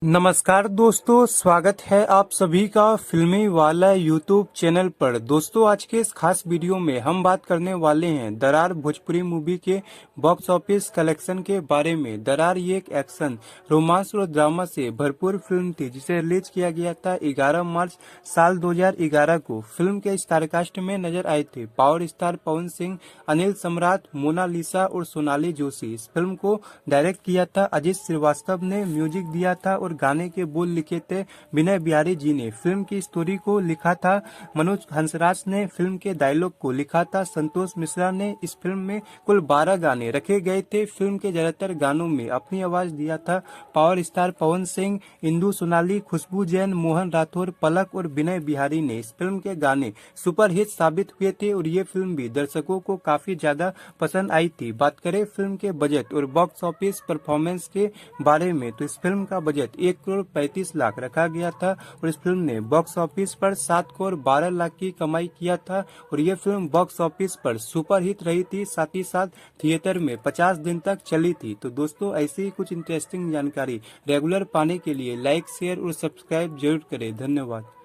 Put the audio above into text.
नमस्कार दोस्तों, स्वागत है आप सभी का फिल्मी वाला यूट्यूब चैनल पर। दोस्तों, आज के इस खास वीडियो में हम बात करने वाले हैं दरार भोजपुरी मूवी के बॉक्स ऑफिस कलेक्शन के बारे में। दरार ये एक एक्शन, रोमांस और ड्रामा से भरपूर फिल्म थी जिसे रिलीज किया गया था 11 मार्च साल 2011 को। फिल्म के स्टारकास्ट में नजर आए थे पावर स्टार पवन सिंह, अनिल सम्राट, मोनालिसा और सोनाली जोशी। इस फिल्म को डायरेक्ट किया था अजीत श्रीवास्तव ने, म्यूजिक दिया था और गाने के बोल लिखे थे विनय बिहारी जी ने। फिल्म की स्टोरी को लिखा था मनोज हंसराज ने, फिल्म के डायलॉग को लिखा था संतोष मिश्रा ने। इस फिल्म में कुल 12 गाने रखे गए थे। फिल्म के ज्यादातर गानों में अपनी आवाज दिया था पावर स्टार पवन सिंह, इंदु सोनाली, खुशबू जैन, मोहन राठौर, पलक और विनय बिहारी ने। इस फिल्म के गाने सुपरहिट साबित हुए थे और ये फिल्म भी दर्शकों को काफी ज्यादा पसंद आई थी। बात करें फिल्म के बजट और बॉक्स ऑफिस परफॉर्मेंस के बारे में तो इस फिल्म का बजट 1,35,00,000 रखा गया था और इस फिल्म ने बॉक्स ऑफिस पर 7,12,00,000 की कमाई किया था और यह फिल्म बॉक्स ऑफिस पर सुपरहिट रही थी, साथ ही साथ थिएटर में 50 दिन तक चली थी। तो दोस्तों, ऐसी ही कुछ इंटरेस्टिंग जानकारी रेगुलर पाने के लिए लाइक, शेयर और सब्सक्राइब जरूर करें। धन्यवाद।